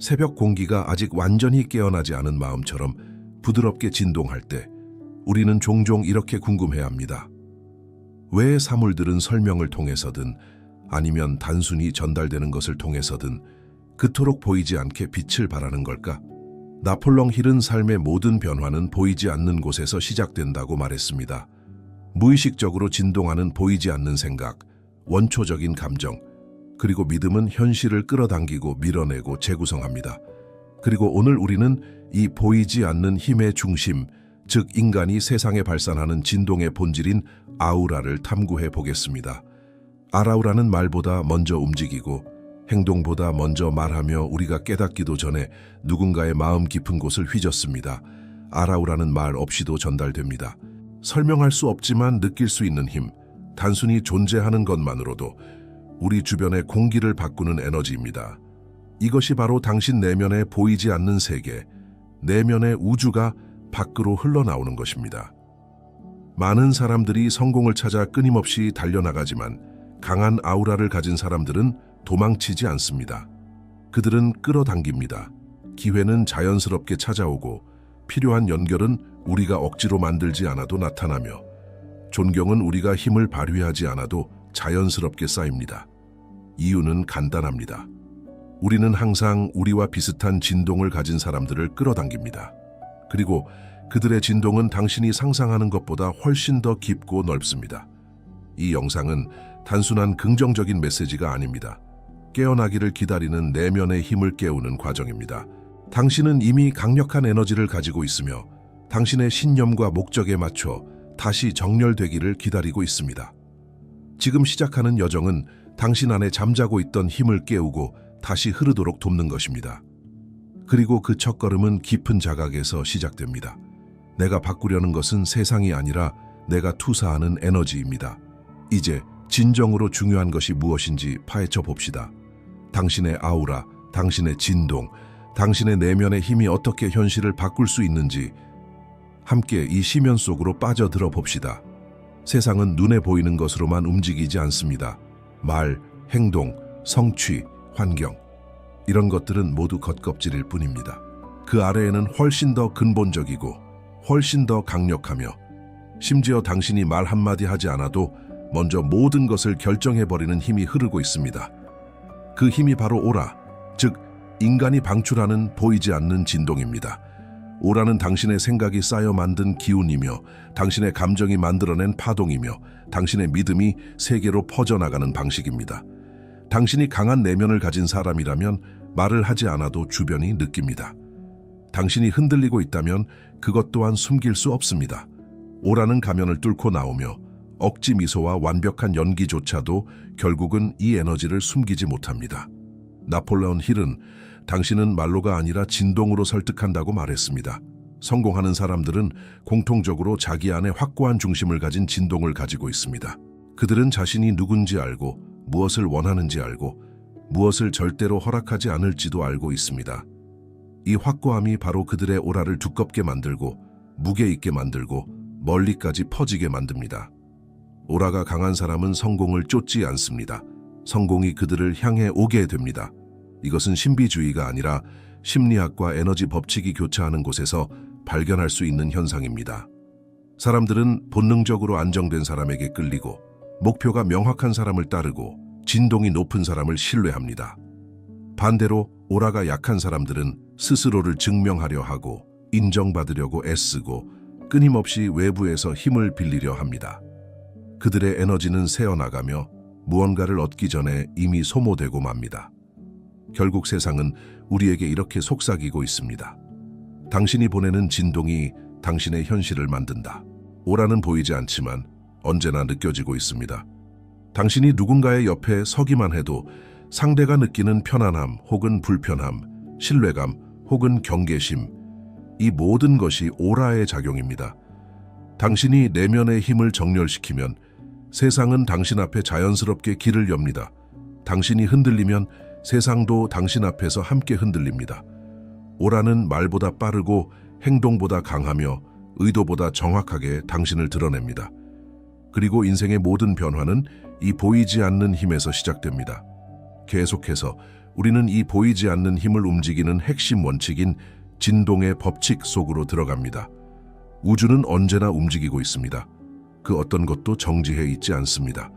새벽 공기가 아직 완전히 깨어나지 않은 마음처럼 부드럽게 진동할 때 우리는 종종 이렇게 궁금해합니다. 왜 사물들은 설명을 통해서든 아니면 단순히 전달되는 것을 통해서든 그토록 보이지 않게 빛을 발하는 걸까? 나폴롱 힐은 삶의 모든 변화는 보이지 않는 곳에서 시작된다고 말했습니다. 무의식적으로 진동하는 보이지 않는 생각, 원초적인 감정, 그리고 믿음은 현실을 끌어당기고 밀어내고 재구성합니다. 그리고 오늘 우리는 이 보이지 않는 힘의 중심, 즉 인간이 세상에 발산하는 진동의 본질인 아우라를 탐구해 보겠습니다. 아라우라는 말보다 먼저 움직이고 행동보다 먼저 말하며 우리가 깨닫기도 전에 누군가의 마음 깊은 곳을 휘젓습니다. 아라우라는 말 없이도 전달됩니다. 설명할 수 없지만 느낄 수 있는 힘, 단순히 존재하는 것만으로도 우리 주변의 공기를 바꾸는 에너지입니다. 이것이 바로 당신 내면에 보이지 않는 세계, 내면의 우주가 밖으로 흘러나오는 것입니다. 많은 사람들이 성공을 찾아 끊임없이 달려나가지만 강한 아우라를 가진 사람들은 도망치지 않습니다. 그들은 끌어당깁니다. 기회는 자연스럽게 찾아오고 필요한 연결은 우리가 억지로 만들지 않아도 나타나며 존경은 우리가 힘을 발휘하지 않아도 자연스럽게 쌓입니다. 이유는 간단합니다. 우리는 항상 우리와 비슷한 진동을 가진 사람들을 끌어당깁니다. 그리고 그들의 진동은 당신이 상상하는 것보다 훨씬 더 깊고 넓습니다. 이 영상은 단순한 긍정적인 메시지가 아닙니다. 깨어나기를 기다리는 내면의 힘을 깨우는 과정입니다. 당신은 이미 강력한 에너지를 가지고 있으며 당신의 신념과 목적에 맞춰 다시 정렬되기를 기다리고 있습니다. 지금 시작하는 여정은 당신 안에 잠자고 있던 힘을 깨우고 다시 흐르도록 돕는 것입니다. 그리고 그 첫걸음은 깊은 자각에서 시작됩니다. 내가 바꾸려는 것은 세상이 아니라 내가 투사하는 에너지입니다. 이제 진정으로 중요한 것이 무엇인지 파헤쳐 봅시다. 당신의 아우라, 당신의 진동, 당신의 내면의 힘이 어떻게 현실을 바꿀 수 있는지 함께 이 시면 속으로 빠져들어 봅시다. 세상은 눈에 보이는 것으로만 움직이지 않습니다. 말, 행동, 성취, 환경, 이런 것들은 모두 겉껍질일 뿐입니다. 그 아래에는 훨씬 더 근본적이고 훨씬 더 강력하며 심지어 당신이 말 한마디 하지 않아도 먼저 모든 것을 결정해버리는 힘이 흐르고 있습니다. 그 힘이 바로 오라, 즉 인간이 방출하는 보이지 않는 진동입니다. 오라는 당신의 생각이 쌓여 만든 기운이며 당신의 감정이 만들어낸 파동이며 당신의 믿음이 세계로 퍼져나가는 방식입니다. 당신이 강한 내면을 가진 사람이라면 말을 하지 않아도 주변이 느낍니다. 당신이 흔들리고 있다면 그것 또한 숨길 수 없습니다. 오라는 가면을 뚫고 나오며 억지 미소와 완벽한 연기조차도 결국은 이 에너지를 숨기지 못합니다. 나폴레온 힐은 당신은 말로가 아니라 진동으로 설득한다고 말했습니다. 성공하는 사람들은 공통적으로 자기 안에 확고한 중심을 가진 진동을 가지고 있습니다. 그들은 자신이 누군지 알고 무엇을 원하는지 알고 무엇을 절대로 허락하지 않을지도 알고 있습니다. 이 확고함이 바로 그들의 오라를 두껍게 만들고 무게 있게 만들고 멀리까지 퍼지게 만듭니다. 오라가 강한 사람은 성공을 쫓지 않습니다. 성공이 그들을 향해 오게 됩니다. 이것은 신비주의가 아니라 심리학과 에너지 법칙이 교차하는 곳에서 발견할 수 있는 현상입니다. 사람들은 본능적으로 안정된 사람에게 끌리고 목표가 명확한 사람을 따르고 진동이 높은 사람을 신뢰합니다. 반대로 오라가 약한 사람들은 스스로를 증명하려 하고 인정받으려고 애쓰고 끊임없이 외부에서 힘을 빌리려 합니다. 그들의 에너지는 새어나가며 무언가를 얻기 전에 이미 소모되고 맙니다. 결국 세상은 우리에게 이렇게 속삭이고 있습니다. 당신이 보내는 진동이 당신의 현실을 만든다. 오라는 보이지 않지만 언제나 느껴지고 있습니다. 당신이 누군가의 옆에 서기만 해도 상대가 느끼는 편안함 혹은 불편함, 신뢰감 혹은 경계심, 이 모든 것이 오라의 작용입니다. 당신이 내면의 힘을 정렬시키면 세상은 당신 앞에 자연스럽게 길을 엽니다. 당신이 흔들리면 세상도 당신 앞에서 함께 흔들립니다. 오라는 말보다 빠르고 행동보다 강하며 의도보다 정확하게 당신을 드러냅니다. 그리고 인생의 모든 변화는 이 보이지 않는 힘에서 시작됩니다. 계속해서 우리는 이 보이지 않는 힘을 움직이는 핵심 원칙인 진동의 법칙 속으로 들어갑니다. 우주는 언제나 움직이고 있습니다. 그 어떤 것도 정지해 있지 않습니다.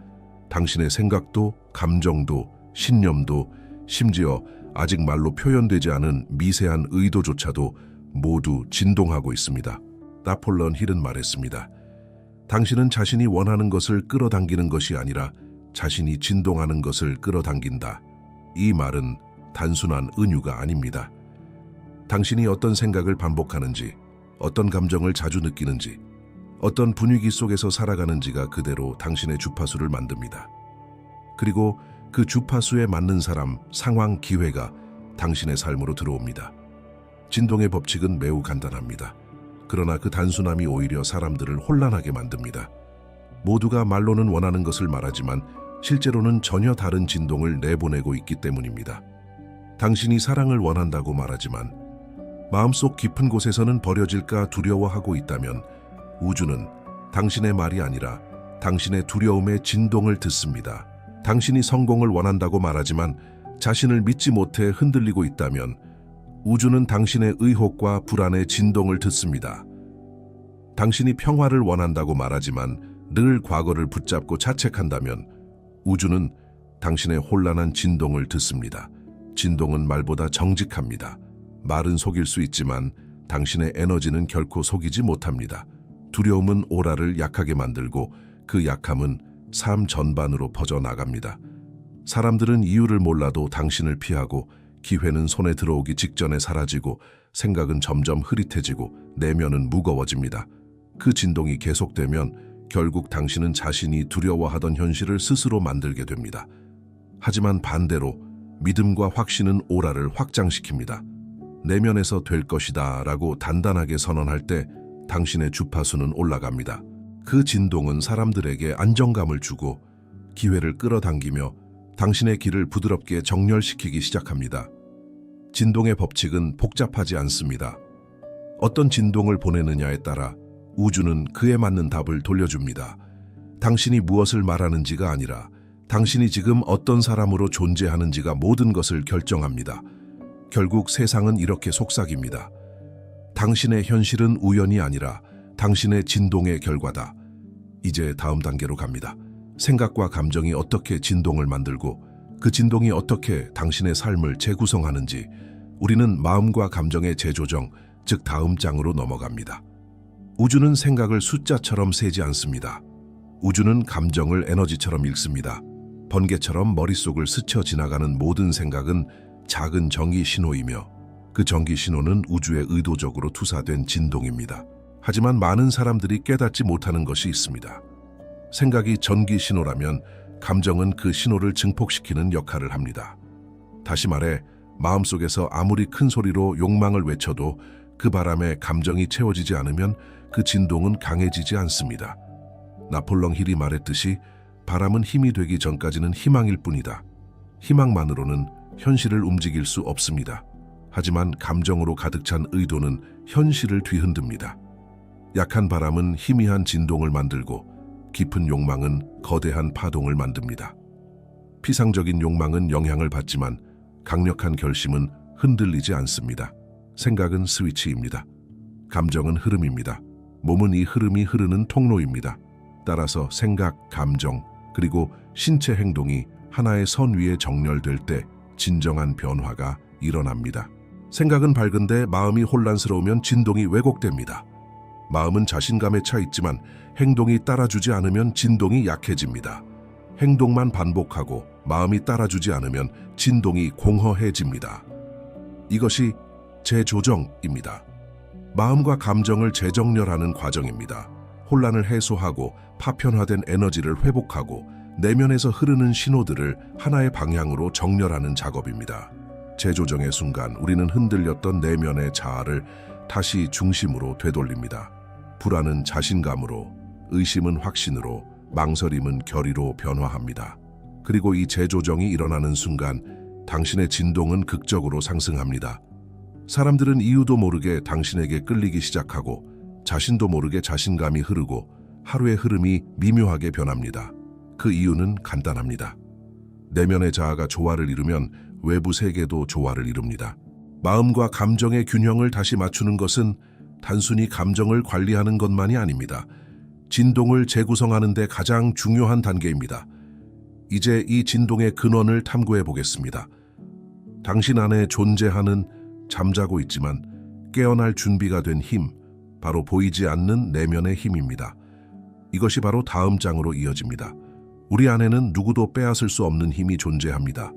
당신의 생각도, 감정도, 신념도, 심지어 아직 말로 표현되지 않은 미세한 의도조차도 모두 진동하고 있습니다. 나폴레온 힐은 말했습니다. 당신은 자신이 원하는 것을 끌어당기는 것이 아니라 자신이 진동하는 것을 끌어당긴다. 이 말은 단순한 은유가 아닙니다. 당신이 어떤 생각을 반복하는지, 어떤 감정을 자주 느끼는지, 어떤 분위기 속에서 살아가는지가 그대로 당신의 주파수를 만듭니다. 그리고 그 주파수에 맞는 사람, 상황, 기회가 당신의 삶으로 들어옵니다. 진동의 법칙은 매우 간단합니다. 그러나 그 단순함이 오히려 사람들을 혼란하게 만듭니다. 모두가 말로는 원하는 것을 말하지만 실제로는 전혀 다른 진동을 내보내고 있기 때문입니다. 당신이 사랑을 원한다고 말하지만 마음속 깊은 곳에서는 버려질까 두려워하고 있다면 우주는 당신의 말이 아니라 당신의 두려움의 진동을 듣습니다. 당신이 성공을 원한다고 말하지만 자신을 믿지 못해 흔들리고 있다면 우주는 당신의 의혹과 불안의 진동을 듣습니다. 당신이 평화를 원한다고 말하지만 늘 과거를 붙잡고 자책한다면 우주는 당신의 혼란한 진동을 듣습니다. 진동은 말보다 정직합니다. 말은 속일 수 있지만 당신의 에너지는 결코 속이지 못합니다. 두려움은 오라를 약하게 만들고 그 약함은 삶 전반으로 퍼져나갑니다. 사람들은 이유를 몰라도 당신을 피하고 기회는 손에 들어오기 직전에 사라지고 생각은 점점 흐릿해지고 내면은 무거워집니다. 그 진동이 계속되면 결국 당신은 자신이 두려워하던 현실을 스스로 만들게 됩니다. 하지만 반대로 믿음과 확신은 오라를 확장시킵니다. 내면에서 될 것이다 라고 단단하게 선언할 때 당신의 주파수는 올라갑니다. 그 진동은 사람들에게 안정감을 주고 기회를 끌어당기며 당신의 길을 부드럽게 정렬시키기 시작합니다. 진동의 법칙은 복잡하지 않습니다. 어떤 진동을 보내느냐에 따라 우주는 그에 맞는 답을 돌려줍니다. 당신이 무엇을 말하는지가 아니라 당신이 지금 어떤 사람으로 존재하는지가 모든 것을 결정합니다. 결국 세상은 이렇게 속삭입니다. 당신의 현실은 우연이 아니라 당신의 진동의 결과다. 이제 다음 단계로 갑니다. 생각과 감정이 어떻게 진동을 만들고 그 진동이 어떻게 당신의 삶을 재구성하는지 우리는 마음과 감정의 재조정, 즉 다음 장으로 넘어갑니다. 우주는 생각을 숫자처럼 세지 않습니다. 우주는 감정을 에너지처럼 읽습니다. 번개처럼 머릿속을 스쳐 지나가는 모든 생각은 작은 전기 신호이며 그 전기 신호는 우주에 의도적으로 투사된 진동입니다. 하지만 많은 사람들이 깨닫지 못하는 것이 있습니다. 생각이 전기 신호라면 감정은 그 신호를 증폭시키는 역할을 합니다. 다시 말해 마음속에서 아무리 큰 소리로 욕망을 외쳐도 그 바람에 감정이 채워지지 않으면 그 진동은 강해지지 않습니다. 나폴레옹 힐이 말했듯이 바람은 힘이 되기 전까지는 희망일 뿐이다. 희망만으로는 현실을 움직일 수 없습니다. 하지만 감정으로 가득 찬 의도는 현실을 뒤흔듭니다. 약한 바람은 희미한 진동을 만들고 깊은 욕망은 거대한 파동을 만듭니다. 피상적인 욕망은 영향을 받지만 강력한 결심은 흔들리지 않습니다. 생각은 스위치입니다. 감정은 흐름입니다. 몸은 이 흐름이 흐르는 통로입니다. 따라서 생각, 감정, 그리고 신체 행동이 하나의 선 위에 정렬될 때 진정한 변화가 일어납니다. 생각은 밝은데 마음이 혼란스러우면 진동이 왜곡됩니다. 마음은 자신감에 차 있지만 행동이 따라주지 않으면 진동이 약해집니다. 행동만 반복하고 마음이 따라주지 않으면 진동이 공허해집니다. 이것이 재조정입니다. 마음과 감정을 재정렬하는 과정입니다. 혼란을 해소하고 파편화된 에너지를 회복하고 내면에서 흐르는 신호들을 하나의 방향으로 정렬하는 작업입니다. 재조정의 순간 우리는 흔들렸던 내면의 자아를 다시 중심으로 되돌립니다. 불안은 자신감으로, 의심은 확신으로, 망설임은 결의로 변화합니다. 그리고 이 재조정이 일어나는 순간 당신의 진동은 극적으로 상승합니다. 사람들은 이유도 모르게 당신에게 끌리기 시작하고 자신도 모르게 자신감이 흐르고 하루의 흐름이 미묘하게 변합니다. 그 이유는 간단합니다. 내면의 자아가 조화를 이루면 외부 세계도 조화를 이룹니다. 마음과 감정의 균형을 다시 맞추는 것은 단순히 감정을 관리하는 것만이 아닙니다. 진동을 재구성하는 데 가장 중요한 단계입니다. 이제 이 진동의 근원을 탐구해 보겠습니다. 당신 안에 존재하는 잠자고 있지만 깨어날 준비가 된 힘, 바로 보이지 않는 내면의 힘입니다. 이것이 바로 다음 장으로 이어집니다. 우리 안에는 누구도 빼앗을 수 없는 힘이 존재합니다.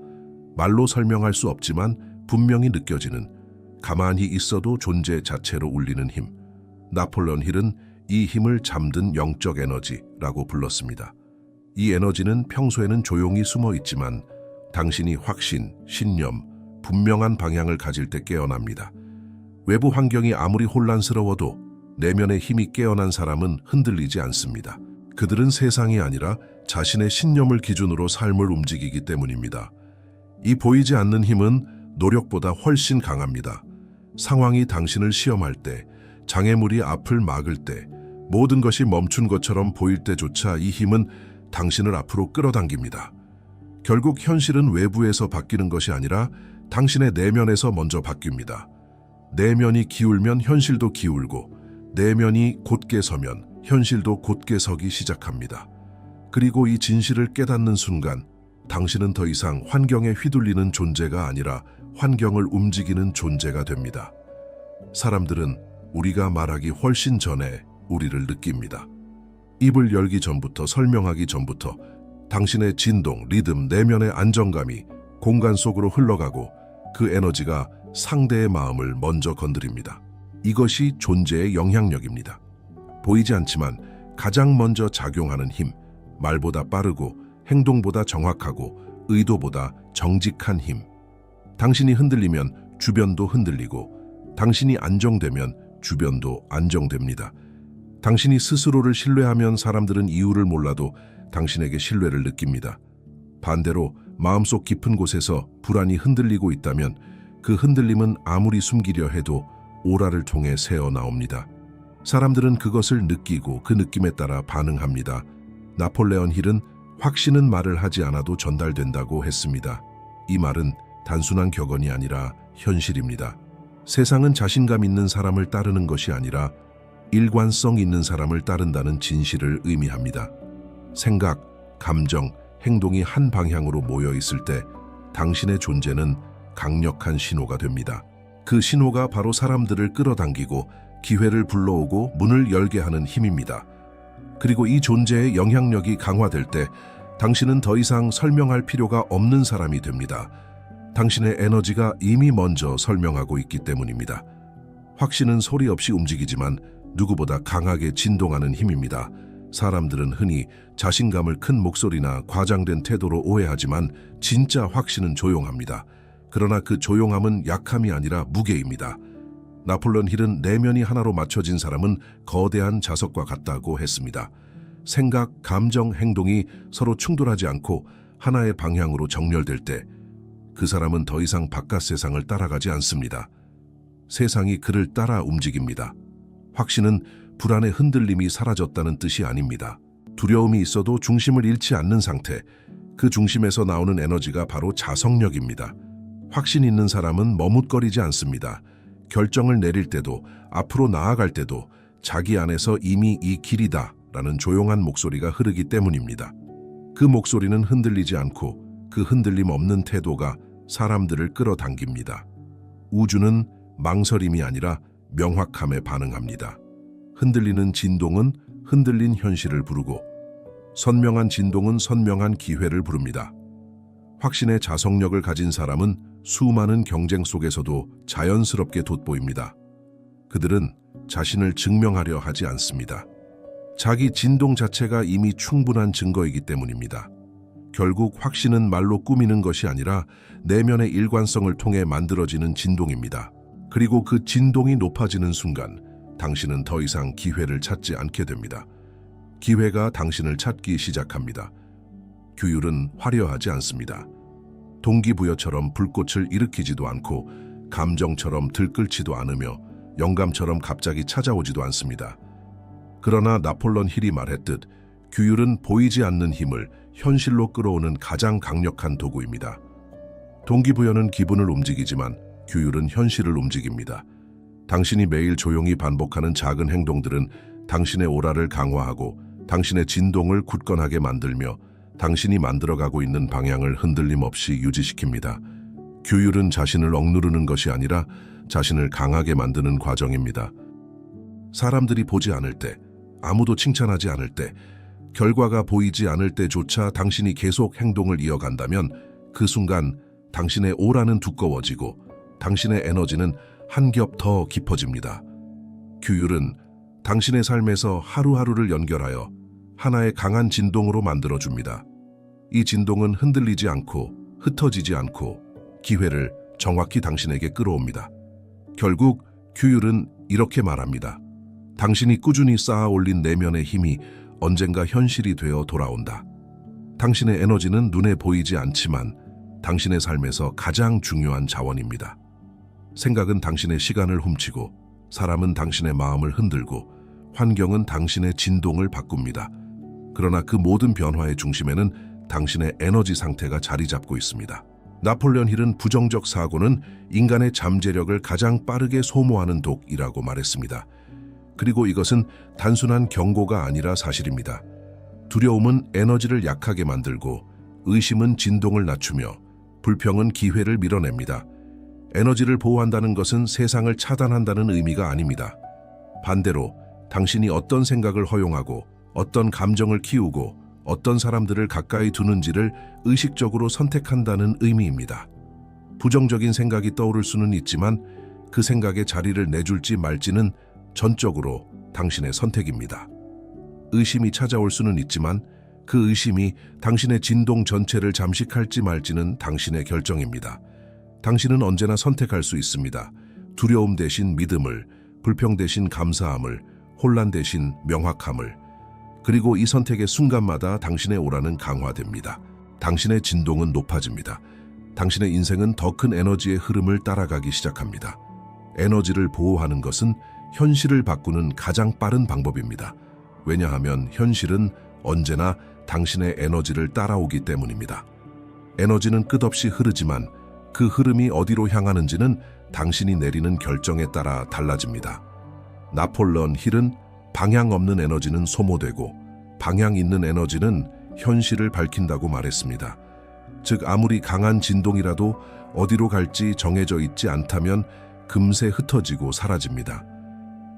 말로 설명할 수 없지만 분명히 느껴지는, 가만히 있어도 존재 자체로 울리는 힘. 나폴레온 힐은 이 힘을 잠든 영적 에너지라고 불렀습니다. 이 에너지는 평소에는 조용히 숨어 있지만 당신이 확신, 신념, 분명한 방향을 가질 때 깨어납니다. 외부 환경이 아무리 혼란스러워도 내면의 힘이 깨어난 사람은 흔들리지 않습니다. 그들은 세상이 아니라 자신의 신념을 기준으로 삶을 움직이기 때문입니다. 이 보이지 않는 힘은 노력보다 훨씬 강합니다. 상황이 당신을 시험할 때, 장애물이 앞을 막을 때, 모든 것이 멈춘 것처럼 보일 때조차 이 힘은 당신을 앞으로 끌어당깁니다. 결국 현실은 외부에서 바뀌는 것이 아니라 당신의 내면에서 먼저 바뀝니다. 내면이 기울면 현실도 기울고, 내면이 곧게 서면 현실도 곧게 서기 시작합니다. 그리고 이 진실을 깨닫는 순간 당신은 더 이상 환경에 휘둘리는 존재가 아니라 환경을 움직이는 존재가 됩니다. 사람들은 우리가 말하기 훨씬 전에 우리를 느낍니다. 입을 열기 전부터, 설명하기 전부터 당신의 진동, 리듬, 내면의 안정감이 공간 속으로 흘러가고 그 에너지가 상대의 마음을 먼저 건드립니다. 이것이 존재의 영향력입니다. 보이지 않지만 가장 먼저 작용하는 힘, 말보다 빠르고 행동보다 정확하고 의도보다 정직한 힘. 당신이 흔들리면 주변도 흔들리고, 당신이 안정되면 주변도 안정됩니다. 당신이 스스로를 신뢰하면 사람들은 이유를 몰라도 당신에게 신뢰를 느낍니다. 반대로 마음속 깊은 곳에서 불안이 흔들리고 있다면 그 흔들림은 아무리 숨기려 해도 오라를 통해 새어나옵니다. 사람들은 그것을 느끼고 그 느낌에 따라 반응합니다. 나폴레온 힐은 확신은 말을 하지 않아도 전달된다고 했습니다. 이 말은 단순한 격언이 아니라 현실입니다. 세상은 자신감 있는 사람을 따르는 것이 아니라 일관성 있는 사람을 따른다는 진실을 의미합니다. 생각, 감정, 행동이 한 방향으로 모여 있을 때 당신의 존재는 강력한 신호가 됩니다. 그 신호가 바로 사람들을 끌어당기고 기회를 불러오고 문을 열게 하는 힘입니다. 그리고 이 존재의 영향력이 강화될 때 당신은 더 이상 설명할 필요가 없는 사람이 됩니다. 당신의 에너지가 이미 먼저 설명하고 있기 때문입니다. 확신은 소리 없이 움직이지만 누구보다 강하게 진동하는 힘입니다. 사람들은 흔히 자신감을 큰 목소리나 과장된 태도로 오해하지만 진짜 확신은 조용합니다. 그러나 그 조용함은 약함이 아니라 무게입니다. 나폴레온 힐은 내면이 하나로 맞춰진 사람은 거대한 자석과 같다고 했습니다. 생각, 감정, 행동이 서로 충돌하지 않고 하나의 방향으로 정렬될 때 그 사람은 더 이상 바깥 세상을 따라가지 않습니다. 세상이 그를 따라 움직입니다. 확신은 불안의 흔들림이 사라졌다는 뜻이 아닙니다. 두려움이 있어도 중심을 잃지 않는 상태, 그 중심에서 나오는 에너지가 바로 자성력입니다. 확신 있는 사람은 머뭇거리지 않습니다. 결정을 내릴 때도, 앞으로 나아갈 때도 자기 안에서 이미 이 길이다 라는 조용한 목소리가 흐르기 때문입니다. 그 목소리는 흔들리지 않고 그 흔들림 없는 태도가 사람들을 끌어당깁니다. 우주는 망설임이 아니라 명확함에 반응합니다. 흔들리는 진동은 흔들린 현실을 부르고, 선명한 진동은 선명한 기회를 부릅니다. 확신의 자성력을 가진 사람은 수많은 경쟁 속에서도 자연스럽게 돋보입니다. 그들은 자신을 증명하려 하지 않습니다. 자기 진동 자체가 이미 충분한 증거이기 때문입니다. 결국 확신은 말로 꾸미는 것이 아니라 내면의 일관성을 통해 만들어지는 진동입니다. 그리고 그 진동이 높아지는 순간 당신은 더 이상 기회를 찾지 않게 됩니다. 기회가 당신을 찾기 시작합니다. 규율은 화려하지 않습니다. 동기부여처럼 불꽃을 일으키지도 않고 감정처럼 들끓지도 않으며 영감처럼 갑자기 찾아오지도 않습니다. 그러나 나폴레온 힐이 말했듯 규율은 보이지 않는 힘을 현실로 끌어오는 가장 강력한 도구입니다. 동기부여는 기분을 움직이지만 규율은 현실을 움직입니다. 당신이 매일 조용히 반복하는 작은 행동들은 당신의 오라를 강화하고 당신의 진동을 굳건하게 만들며 당신이 만들어가고 있는 방향을 흔들림 없이 유지시킵니다. 규율은 자신을 억누르는 것이 아니라 자신을 강하게 만드는 과정입니다. 사람들이 보지 않을 때, 아무도 칭찬하지 않을 때, 결과가 보이지 않을 때조차 당신이 계속 행동을 이어간다면 그 순간 당신의 오라는 두꺼워지고 당신의 에너지는 한 겹 더 깊어집니다. 규율은 당신의 삶에서 하루하루를 연결하여 하나의 강한 진동으로 만들어줍니다. 이 진동은 흔들리지 않고 흩어지지 않고 기회를 정확히 당신에게 끌어옵니다. 결국 규율은 이렇게 말합니다. 당신이 꾸준히 쌓아 올린 내면의 힘이 언젠가 현실이 되어 돌아온다. 당신의 에너지는 눈에 보이지 않지만 당신의 삶에서 가장 중요한 자원입니다. 생각은 당신의 시간을 훔치고 사람은 당신의 마음을 흔들고 환경은 당신의 진동을 바꿉니다. 그러나 그 모든 변화의 중심에는 당신의 에너지 상태가 자리 잡고 있습니다. 나폴레온 힐은 부정적 사고는 인간의 잠재력을 가장 빠르게 소모하는 독이라고 말했습니다. 그리고 이것은 단순한 경고가 아니라 사실입니다. 두려움은 에너지를 약하게 만들고 의심은 진동을 낮추며 불평은 기회를 밀어냅니다. 에너지를 보호한다는 것은 세상을 차단한다는 의미가 아닙니다. 반대로 당신이 어떤 생각을 허용하고 어떤 감정을 키우고 어떤 사람들을 가까이 두는지를 의식적으로 선택한다는 의미입니다. 부정적인 생각이 떠오를 수는 있지만 그 생각에 자리를 내줄지 말지는 전적으로 당신의 선택입니다. 의심이 찾아올 수는 있지만 그 의심이 당신의 진동 전체를 잠식할지 말지는 당신의 결정입니다. 당신은 언제나 선택할 수 있습니다. 두려움 대신 믿음을, 불평 대신 감사함을, 혼란 대신 명확함을. 그리고 이 선택의 순간마다 당신의 오라는 강화됩니다. 당신의 진동은 높아집니다. 당신의 인생은 더 큰 에너지의 흐름을 따라가기 시작합니다. 에너지를 보호하는 것은 현실을 바꾸는 가장 빠른 방법입니다. 왜냐하면 현실은 언제나 당신의 에너지를 따라오기 때문입니다. 에너지는 끝없이 흐르지만 그 흐름이 어디로 향하는지는 당신이 내리는 결정에 따라 달라집니다. 나폴레온 힐은 방향 없는 에너지는 소모되고 방향 있는 에너지는 현실을 밝힌다고 말했습니다. 즉 아무리 강한 진동이라도 어디로 갈지 정해져 있지 않다면 금세 흩어지고 사라집니다.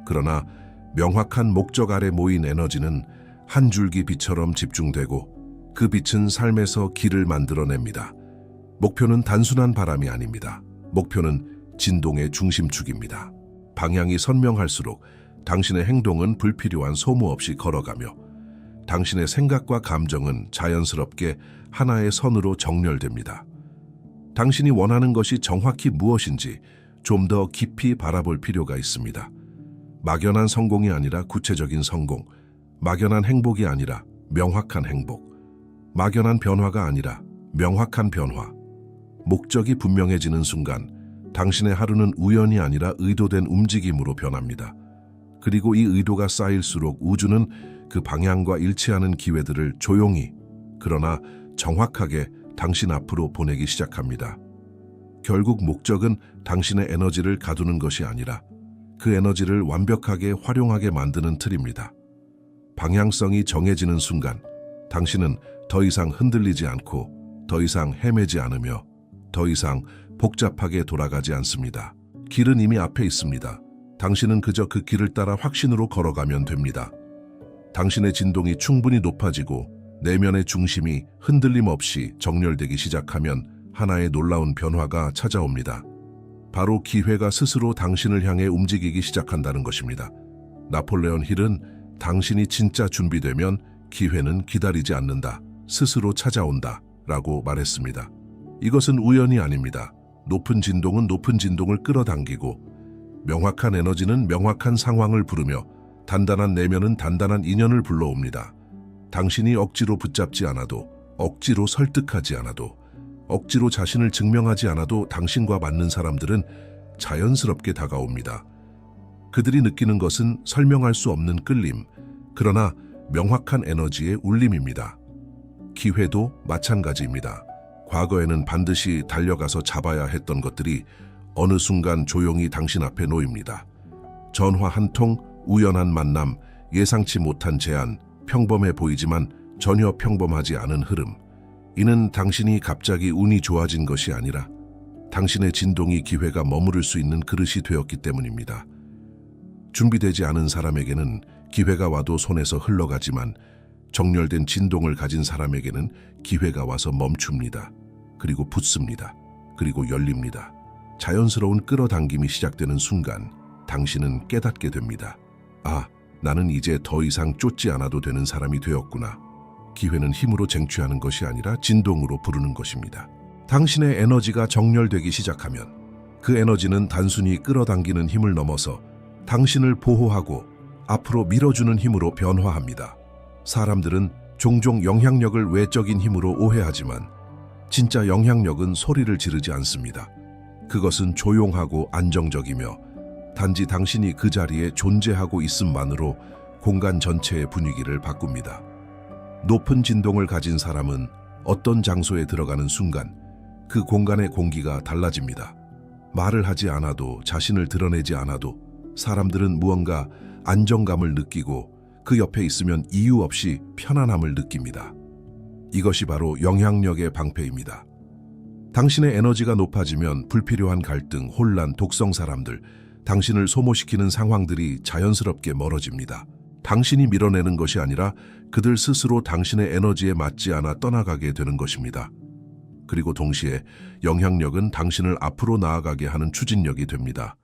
그러나 명확한 목적 아래 모인 에너지는 한 줄기 빛처럼 집중되고 그 빛은 삶에서 길을 만들어냅니다. 목표는 단순한 바람이 아닙니다. 목표는 진동의 중심축입니다. 방향이 선명할수록 당신의 행동은 불필요한 소모 없이 걸어가며 당신의 생각과 감정은 자연스럽게 하나의 선으로 정렬됩니다. 당신이 원하는 것이 정확히 무엇인지 좀 더 깊이 바라볼 필요가 있습니다. 막연한 성공이 아니라 구체적인 성공, 막연한 행복이 아니라 명확한 행복, 막연한 변화가 아니라 명확한 변화. 목적이 분명해지는 순간 당신의 하루는 우연이 아니라 의도된 움직임으로 변합니다. 그리고 이 의도가 쌓일수록 우주는 그 방향과 일치하는 기회들을 조용히 그러나 정확하게 당신 앞으로 보내기 시작합니다. 결국 목적은 당신의 에너지를 가두는 것이 아니라 그 에너지를 완벽하게 활용하게 만드는 틀입니다. 방향성이 정해지는 순간 당신은 더 이상 흔들리지 않고 더 이상 헤매지 않으며 더 이상 복잡하게 돌아가지 않습니다. 길은 이미 앞에 있습니다. 당신은 그저 그 길을 따라 확신으로 걸어가면 됩니다. 당신의 진동이 충분히 높아지고 내면의 중심이 흔들림 없이 정렬되기 시작하면 하나의 놀라운 변화가 찾아옵니다. 바로 기회가 스스로 당신을 향해 움직이기 시작한다는 것입니다. 나폴레온 힐은 당신이 진짜 준비되면 기회는 기다리지 않는다, 스스로 찾아온다 라고 말했습니다. 이것은 우연이 아닙니다. 높은 진동은 높은 진동을 끌어당기고 명확한 에너지는 명확한 상황을 부르며 단단한 내면은 단단한 인연을 불러옵니다. 당신이 억지로 붙잡지 않아도, 억지로 설득하지 않아도, 억지로 자신을 증명하지 않아도 당신과 맞는 사람들은 자연스럽게 다가옵니다. 그들이 느끼는 것은 설명할 수 없는 끌림, 그러나 명확한 에너지의 울림입니다. 기회도 마찬가지입니다. 과거에는 반드시 달려가서 잡아야 했던 것들이 어느 순간 조용히 당신 앞에 놓입니다. 전화 한 통, 우연한 만남, 예상치 못한 제안, 평범해 보이지만 전혀 평범하지 않은 흐름. 이는 당신이 갑자기 운이 좋아진 것이 아니라 당신의 진동이 기회가 머무를 수 있는 그릇이 되었기 때문입니다. 준비되지 않은 사람에게는 기회가 와도 손에서 흘러가지만 정렬된 진동을 가진 사람에게는 기회가 와서 멈춥니다. 그리고 붙습니다. 그리고 열립니다. 자연스러운 끌어당김이 시작되는 순간 당신은 깨닫게 됩니다. 아, 나는 이제 더 이상 쫓지 않아도 되는 사람이 되었구나. 기회는 힘으로 쟁취하는 것이 아니라 진동으로 부르는 것입니다. 당신의 에너지가 정렬되기 시작하면 그 에너지는 단순히 끌어당기는 힘을 넘어서 당신을 보호하고 앞으로 밀어주는 힘으로 변화합니다. 사람들은 종종 영향력을 외적인 힘으로 오해하지만 진짜 영향력은 소리를 지르지 않습니다. 그것은 조용하고 안정적이며 단지 당신이 그 자리에 존재하고 있음만으로 공간 전체의 분위기를 바꿉니다. 높은 진동을 가진 사람은 어떤 장소에 들어가는 순간 그 공간의 공기가 달라집니다. 말을 하지 않아도, 자신을 드러내지 않아도 사람들은 무언가 안정감을 느끼고 그 옆에 있으면 이유 없이 편안함을 느낍니다. 이것이 바로 영향력의 방패입니다. 당신의 에너지가 높아지면 불필요한 갈등, 혼란, 독성 사람들, 당신을 소모시키는 상황들이 자연스럽게 멀어집니다. 당신이 밀어내는 것이 아니라 그들 스스로 당신의 에너지에 맞지 않아 떠나가게 되는 것입니다. 그리고 동시에 영향력은 당신을 앞으로 나아가게 하는 추진력이 됩니다.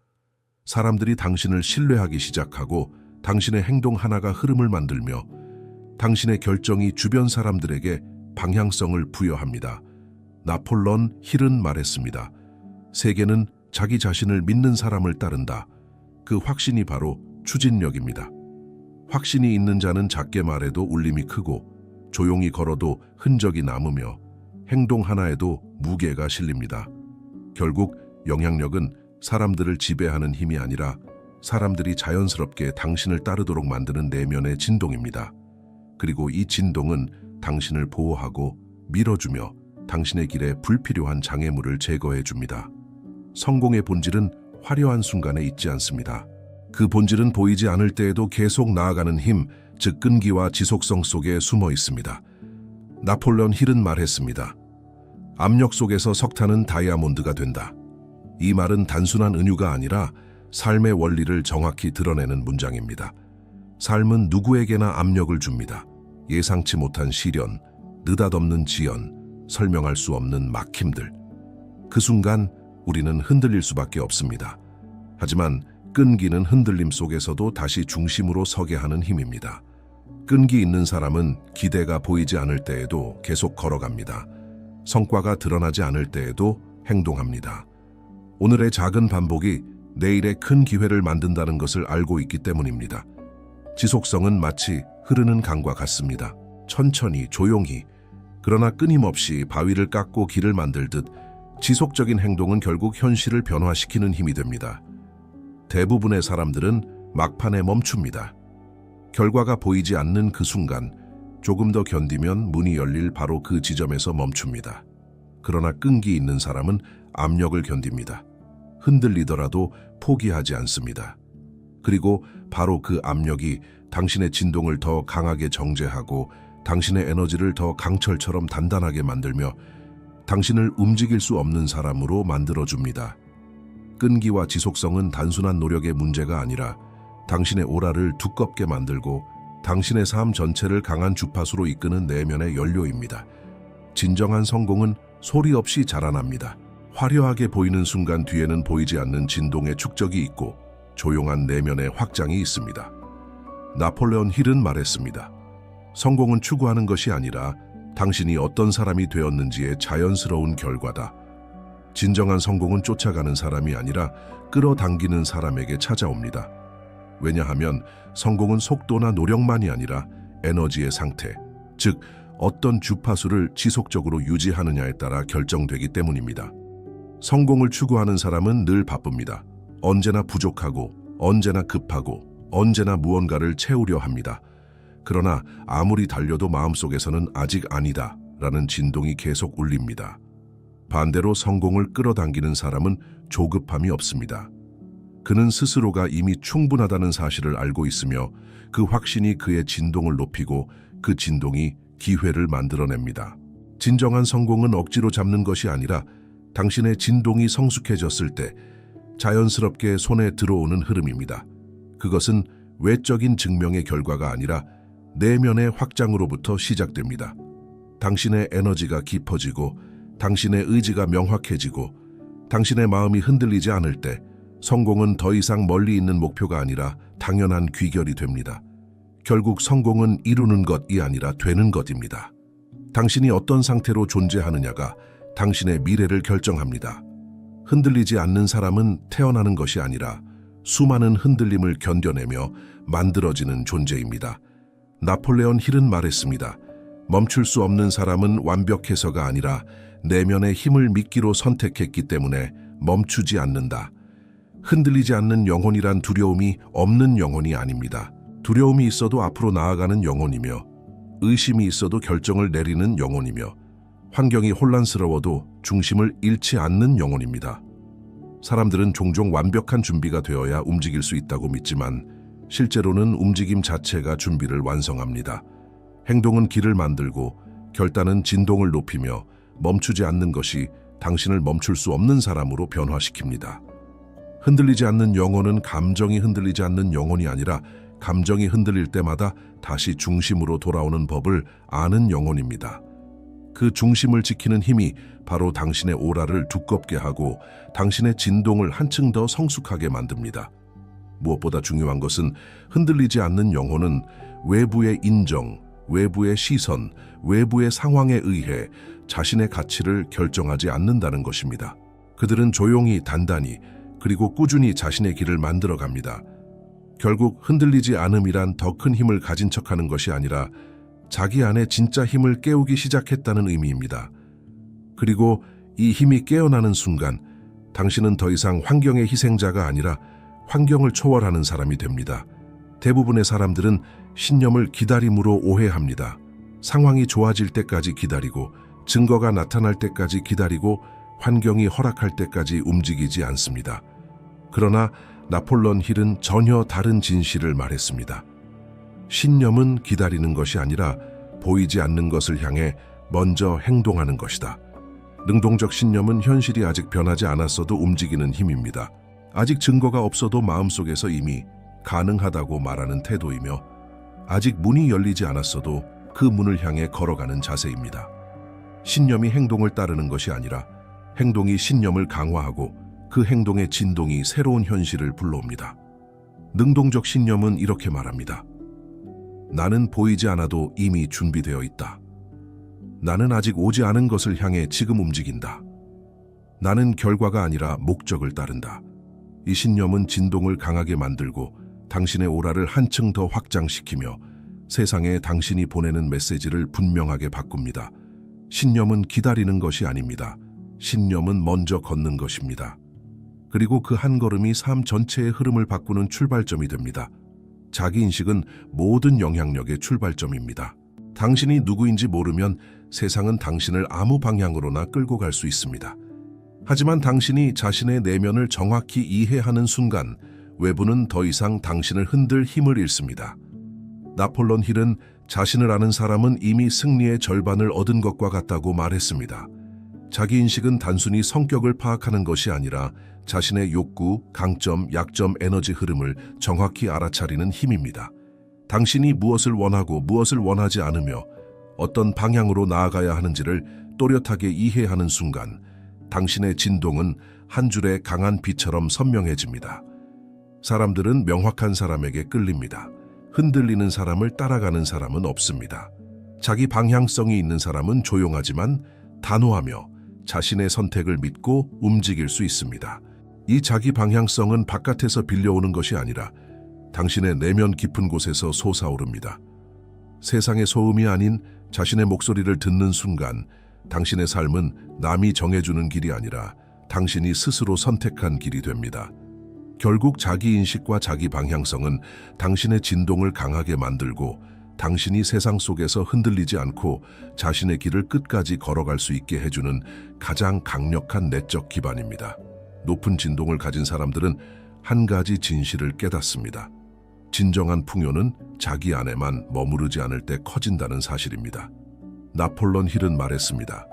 사람들이 당신을 신뢰하기 시작하고 당신의 행동 하나가 흐름을 만들며 당신의 결정이 주변 사람들에게 방향성을 부여합니다. 나폴레옹 힐은 말했습니다. 세계는 자기 자신을 믿는 사람을 따른다. 그 확신이 바로 추진력입니다. 확신이 있는 자는 작게 말해도 울림이 크고 조용히 걸어도 흔적이 남으며 행동 하나에도 무게가 실립니다. 결국 영향력은 사람들을 지배하는 힘이 아니라 사람들이 자연스럽게 당신을 따르도록 만드는 내면의 진동입니다. 그리고 이 진동은 당신을 보호하고 밀어주며 당신의 길에 불필요한 장애물을 제거해 줍니다. 성공의 본질은 화려한 순간에 있지 않습니다. 그 본질은 보이지 않을 때에도 계속 나아가는 힘, 즉 끈기와 지속성 속에 숨어 있습니다. 나폴레옹 힐은 말했습니다. 압력 속에서 석탄은 다이아몬드가 된다. 이 말은 단순한 은유가 아니라 삶의 원리를 정확히 드러내는 문장입니다. 삶은 누구에게나 압력을 줍니다. 예상치 못한 시련, 느닷없는 지연, 설명할 수 없는 막힘들. 그 순간 우리는 흔들릴 수밖에 없습니다. 하지만 끈기는 흔들림 속에서도 다시 중심으로 서게 하는 힘입니다. 끈기 있는 사람은 기대가 보이지 않을 때에도 계속 걸어갑니다. 성과가 드러나지 않을 때에도 행동합니다. 오늘의 작은 반복이 내일의 큰 기회를 만든다는 것을 알고 있기 때문입니다. 지속성은 마치 흐르는 강과 같습니다. 천천히, 조용히, 그러나 끊임없이 바위를 깎고 길을 만들듯 지속적인 행동은 결국 현실을 변화시키는 힘이 됩니다. 대부분의 사람들은 막판에 멈춥니다. 결과가 보이지 않는 그 순간, 조금 더 견디면 문이 열릴 바로 그 지점에서 멈춥니다. 그러나 끈기 있는 사람은 압력을 견딥니다. 흔들리더라도 포기하지 않습니다. 그리고 바로 그 압력이 당신의 진동을 더 강하게 정제하고 당신의 에너지를 더 강철처럼 단단하게 만들며 당신을 움직일 수 없는 사람으로 만들어줍니다. 끈기와 지속성은 단순한 노력의 문제가 아니라 당신의 오라를 두껍게 만들고 당신의 삶 전체를 강한 주파수로 이끄는 내면의 연료입니다. 진정한 성공은 소리 없이 자라납니다. 화려하게 보이는 순간 뒤에는 보이지 않는 진동의 축적이 있고 조용한 내면의 확장이 있습니다. 나폴레옹 힐은 말했습니다. 성공은 추구하는 것이 아니라 당신이 어떤 사람이 되었는지의 자연스러운 결과다. 진정한 성공은 쫓아가는 사람이 아니라 끌어당기는 사람에게 찾아옵니다. 왜냐하면 성공은 속도나 노력만이 아니라 에너지의 상태, 즉 어떤 주파수를 지속적으로 유지하느냐에 따라 결정되기 때문입니다. 성공을 추구하는 사람은 늘 바쁩니다. 언제나 부족하고, 언제나 급하고, 언제나 무언가를 채우려 합니다. 그러나 아무리 달려도 마음속에서는 아직 아니다 라는 진동이 계속 울립니다. 반대로 성공을 끌어당기는 사람은 조급함이 없습니다. 그는 스스로가 이미 충분하다는 사실을 알고 있으며 그 확신이 그의 진동을 높이고 그 진동이 기회를 만들어냅니다. 진정한 성공은 억지로 잡는 것이 아니라 당신의 진동이 성숙해졌을 때 자연스럽게 손에 들어오는 흐름입니다. 그것은 외적인 증명의 결과가 아니라 내면의 확장으로부터 시작됩니다. 당신의 에너지가 깊어지고 당신의 의지가 명확해지고 당신의 마음이 흔들리지 않을 때 성공은 더 이상 멀리 있는 목표가 아니라 당연한 귀결이 됩니다. 결국 성공은 이루는 것이 아니라 되는 것입니다. 당신이 어떤 상태로 존재하느냐가 당신의 미래를 결정합니다. 흔들리지 않는 사람은 태어나는 것이 아니라 수많은 흔들림을 견뎌내며 만들어지는 존재입니다. 나폴레온 힐은 말했습니다. 멈출 수 없는 사람은 완벽해서가 아니라 내면의 힘을 믿기로 선택했기 때문에 멈추지 않는다. 흔들리지 않는 영혼이란 두려움이 없는 영혼이 아닙니다. 두려움이 있어도 앞으로 나아가는 영혼이며 의심이 있어도 결정을 내리는 영혼이며 환경이 혼란스러워도 중심을 잃지 않는 영혼입니다. 사람들은 종종 완벽한 준비가 되어야 움직일 수 있다고 믿지만 실제로는 움직임 자체가 준비를 완성합니다. 행동은 길을 만들고 결단은 진동을 높이며 멈추지 않는 것이 당신을 멈출 수 없는 사람으로 변화시킵니다. 흔들리지 않는 영혼은 감정이 흔들리지 않는 영혼이 아니라 감정이 흔들릴 때마다 다시 중심으로 돌아오는 법을 아는 영혼입니다. 그 중심을 지키는 힘이 바로 당신의 오라를 두껍게 하고 당신의 진동을 한층 더 성숙하게 만듭니다. 무엇보다 중요한 것은 흔들리지 않는 영혼은 외부의 인정, 외부의 시선, 외부의 상황에 의해 자신의 가치를 결정하지 않는다는 것입니다. 그들은 조용히 단단히 그리고 꾸준히 자신의 길을 만들어갑니다. 결국 흔들리지 않음이란 더 큰 힘을 가진 척하는 것이 아니라 자기 안에 진짜 힘을 깨우기 시작했다는 의미입니다. 그리고 이 힘이 깨어나는 순간 당신은 더 이상 환경의 희생자가 아니라 환경을 초월하는 사람이 됩니다. 대부분의 사람들은 신념을 기다림으로 오해합니다. 상황이 좋아질 때까지 기다리고 증거가 나타날 때까지 기다리고 환경이 허락할 때까지 움직이지 않습니다. 그러나 나폴레온 힐은 전혀 다른 진실을 말했습니다. 신념은 기다리는 것이 아니라 보이지 않는 것을 향해 먼저 행동하는 것이다. 능동적 신념은 현실이 아직 변하지 않았어도 움직이는 힘입니다. 아직 증거가 없어도 마음속에서 이미 가능하다고 말하는 태도이며 아직 문이 열리지 않았어도 그 문을 향해 걸어가는 자세입니다. 신념이 행동을 따르는 것이 아니라 행동이 신념을 강화하고 그 행동의 진동이 새로운 현실을 불러옵니다. 능동적 신념은 이렇게 말합니다. 나는 보이지 않아도 이미 준비되어 있다. 나는 아직 오지 않은 것을 향해 지금 움직인다. 나는 결과가 아니라 목적을 따른다. 이 신념은 진동을 강하게 만들고 당신의 오라를 한층 더 확장시키며 세상에 당신이 보내는 메시지를 분명하게 바꿉니다. 신념은 기다리는 것이 아닙니다. 신념은 먼저 걷는 것입니다. 그리고 그 한 걸음이 삶 전체의 흐름을 바꾸는 출발점이 됩니다. 자기인식은 모든 영향력의 출발점입니다. 당신이 누구인지 모르면 세상은 당신을 아무 방향으로나 끌고 갈 수 있습니다. 하지만 당신이 자신의 내면을 정확히 이해하는 순간 외부는 더 이상 당신을 흔들 힘을 잃습니다. 나폴레온 힐은 자신을 아는 사람은 이미 승리의 절반을 얻은 것과 같다고 말했습니다. 자기인식은 단순히 성격을 파악하는 것이 아니라 자신의 욕구, 강점, 약점, 에너지 흐름을 정확히 알아차리는 힘입니다. 당신이 무엇을 원하고 무엇을 원하지 않으며 어떤 방향으로 나아가야 하는지를 또렷하게 이해하는 순간 당신의 진동은 한 줄의 강한 빛처럼 선명해집니다. 사람들은 명확한 사람에게 끌립니다. 흔들리는 사람을 따라가는 사람은 없습니다. 자기 방향성이 있는 사람은 조용하지만 단호하며 자신의 선택을 믿고 움직일 수 있습니다. 이 자기 방향성은 바깥에서 빌려오는 것이 아니라 당신의 내면 깊은 곳에서 솟아오릅니다. 세상의 소음이 아닌 자신의 목소리를 듣는 순간 당신의 삶은 남이 정해주는 길이 아니라 당신이 스스로 선택한 길이 됩니다. 결국 자기인식과 자기 방향성은 당신의 진동을 강하게 만들고 당신이 세상 속에서 흔들리지 않고 자신의 길을 끝까지 걸어갈 수 있게 해주는 가장 강력한 내적 기반입니다. 높은 진동을 가진 사람들은 한 가지 진실을 깨닫습니다. 진정한 풍요는 자기 안에만 머무르지 않을 때 커진다는 사실입니다. 나폴레옹 힐은 말했습니다.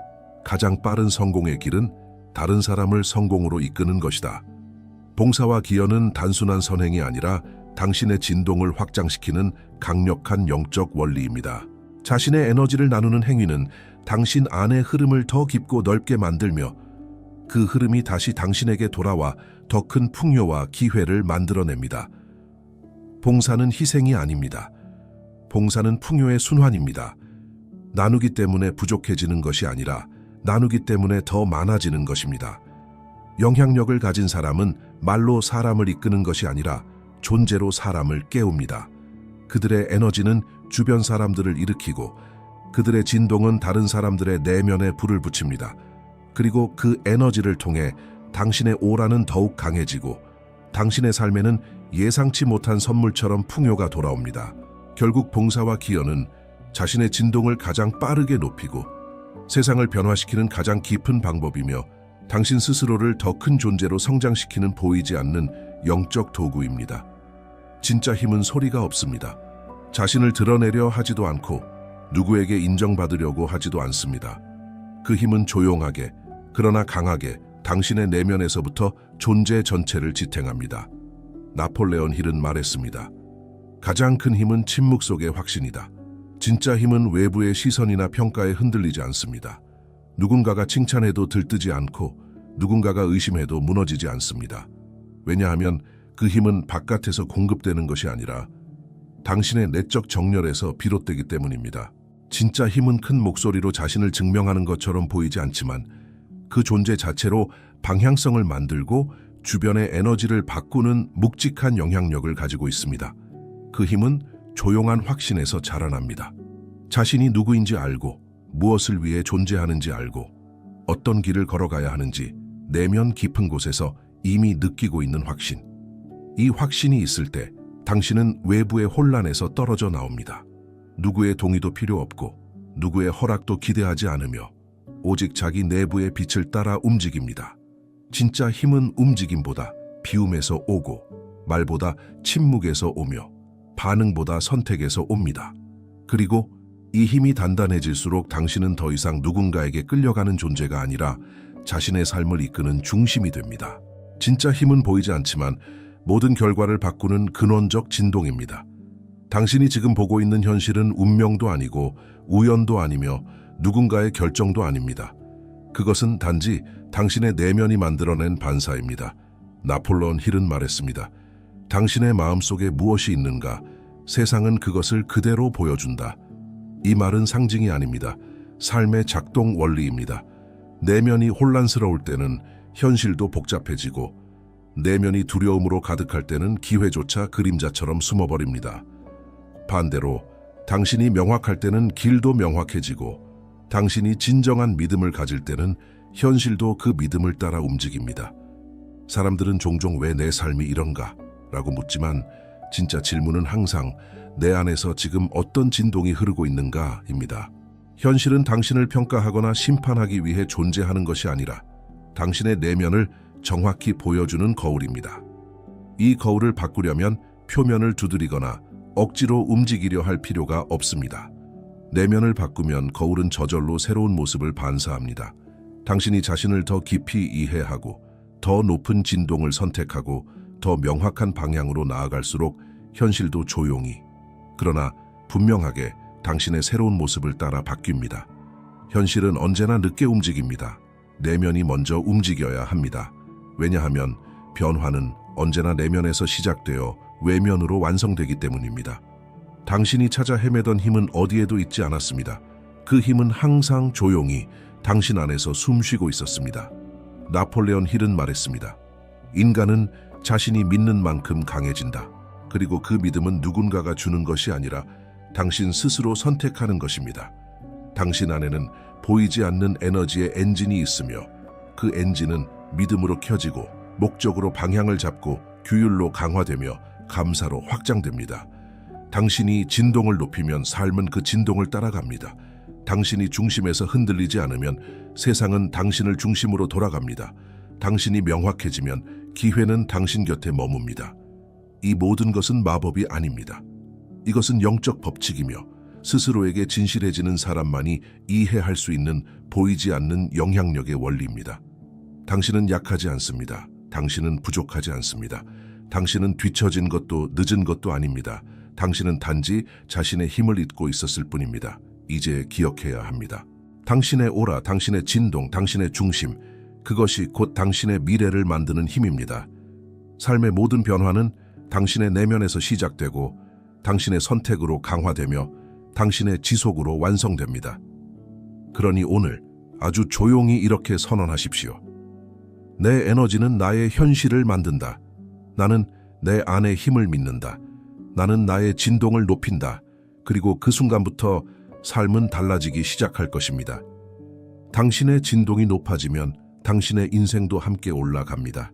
가장 빠른 성공의 길은 다른 사람을 성공으로 이끄는 것이다. 봉사와 기여는 단순한 선행이 아니라 당신의 진동을 확장시키는 강력한 영적 원리입니다. 자신의 에너지를 나누는 행위는 당신 안의 흐름을 더 깊고 넓게 만들며 그 흐름이 다시 당신에게 돌아와 더 큰 풍요와 기회를 만들어냅니다. 봉사는 희생이 아닙니다. 봉사는 풍요의 순환입니다. 나누기 때문에 부족해지는 것이 아니라 나누기 때문에 더 많아지는 것입니다. 영향력을 가진 사람은 말로 사람을 이끄는 것이 아니라 존재로 사람을 깨웁니다. 그들의 에너지는 주변 사람들을 일으키고 그들의 진동은 다른 사람들의 내면에 불을 붙입니다. 그리고 그 에너지를 통해 당신의 오라는 더욱 강해지고 당신의 삶에는 예상치 못한 선물처럼 풍요가 돌아옵니다. 결국 봉사와 기여는 자신의 진동을 가장 빠르게 높이고 세상을 변화시키는 가장 깊은 방법이며 당신 스스로를 더 큰 존재로 성장시키는 보이지 않는 영적 도구입니다. 진짜 힘은 소리가 없습니다. 자신을 드러내려 하지도 않고 누구에게 인정받으려고 하지도 않습니다. 그 힘은 조용하게 그러나 강하게 당신의 내면에서부터 존재 전체를 지탱합니다. 나폴레옹 힐은 말했습니다. 가장 큰 힘은 침묵 속의 확신이다. 진짜 힘은 외부의 시선이나 평가에 흔들리지 않습니다. 누군가가 칭찬해도 들뜨지 않고 누군가가 의심해도 무너지지 않습니다. 왜냐하면 그 힘은 바깥에서 공급되는 것이 아니라 당신의 내적 정열에서 비롯되기 때문입니다. 진짜 힘은 큰 목소리로 자신을 증명하는 것처럼 보이지 않지만 그 존재 자체로 방향성을 만들고 주변의 에너지를 바꾸는 묵직한 영향력을 가지고 있습니다. 그 힘은 조용한 확신에서 자라납니다. 자신이 누구인지 알고 무엇을 위해 존재하는지 알고 어떤 길을 걸어가야 하는지 내면 깊은 곳에서 이미 느끼고 있는 확신. 이 확신이 있을 때 당신은 외부의 혼란에서 떨어져 나옵니다. 누구의 동의도 필요 없고 누구의 허락도 기대하지 않으며 오직 자기 내부의 빛을 따라 움직입니다. 진짜 힘은 움직임보다 비움에서 오고 말보다 침묵에서 오며 반응보다 선택에서 옵니다. 그리고 이 힘이 단단해질수록 당신은 더 이상 누군가에게 끌려가는 존재가 아니라 자신의 삶을 이끄는 중심이 됩니다. 진짜 힘은 보이지 않지만 모든 결과를 바꾸는 근원적 진동입니다. 당신이 지금 보고 있는 현실은 운명도 아니고 우연도 아니며 누군가의 결정도 아닙니다. 그것은 단지 당신의 내면이 만들어낸 반사입니다. 나폴레옹 힐은 말했습니다. 당신의 마음속에 무엇이 있는가, 세상은 그것을 그대로 보여준다. 이 말은 상징이 아닙니다. 삶의 작동 원리입니다. 내면이 혼란스러울 때는 현실도 복잡해지고 내면이 두려움으로 가득할 때는 기회조차 그림자처럼 숨어버립니다. 반대로 당신이 명확할 때는 길도 명확해지고 당신이 진정한 믿음을 가질 때는 현실도 그 믿음을 따라 움직입니다. 사람들은 종종 왜 내 삶이 이런가? 라고 묻지만 진짜 질문은 항상 내 안에서 지금 어떤 진동이 흐르고 있는가? 입니다. 현실은 당신을 평가하거나 심판하기 위해 존재하는 것이 아니라 당신의 내면을 정확히 보여주는 거울입니다. 이 거울을 바꾸려면 표면을 두드리거나 억지로 움직이려 할 필요가 없습니다. 내면을 바꾸면 거울은 저절로 새로운 모습을 반사합니다. 당신이 자신을 더 깊이 이해하고 더 높은 진동을 선택하고 더 명확한 방향으로 나아갈수록 현실도 조용히 그러나 분명하게 당신의 새로운 모습을 따라 바뀝니다. 현실은 언제나 늦게 움직입니다. 내면이 먼저 움직여야 합니다. 왜냐하면 변화는 언제나 내면에서 시작되어 외면으로 완성되기 때문입니다. 당신이 찾아 헤매던 힘은 어디에도 있지 않았습니다. 그 힘은 항상 조용히 당신 안에서 숨쉬고 있었습니다. 나폴레옹 힐은 말했습니다. 인간은 자신이 믿는 만큼 강해진다. 그리고 그 믿음은 누군가가 주는 것이 아니라 당신 스스로 선택하는 것입니다. 당신 안에는 보이지 않는 에너지의 엔진이 있으며 그 엔진은 믿음으로 켜지고 목적으로 방향을 잡고 규율로 강화되며 감사로 확장됩니다. 당신이 진동을 높이면 삶은 그 진동을 따라갑니다. 당신이 중심에서 흔들리지 않으면 세상은 당신을 중심으로 돌아갑니다. 당신이 명확해지면 기회는 당신 곁에 머뭅니다. 이 모든 것은 마법이 아닙니다. 이것은 영적 법칙이며 스스로에게 진실해지는 사람만이 이해할 수 있는 보이지 않는 영향력의 원리입니다. 당신은 약하지 않습니다. 당신은 부족하지 않습니다. 당신은 뒤처진 것도 늦은 것도 아닙니다. 당신은 단지 자신의 힘을 잊고 있었을 뿐입니다. 이제 기억해야 합니다. 당신의 오라, 당신의 진동, 당신의 중심, 그것이 곧 당신의 미래를 만드는 힘입니다. 삶의 모든 변화는 당신의 내면에서 시작되고 당신의 선택으로 강화되며 당신의 지속으로 완성됩니다. 그러니 오늘 아주 조용히 이렇게 선언하십시오. 내 에너지는 나의 현실을 만든다. 나는 내 안의 힘을 믿는다. 나는 나의 진동을 높인다. 그리고 그 순간부터 삶은 달라지기 시작할 것입니다. 당신의 진동이 높아지면 당신의 인생도 함께 올라갑니다.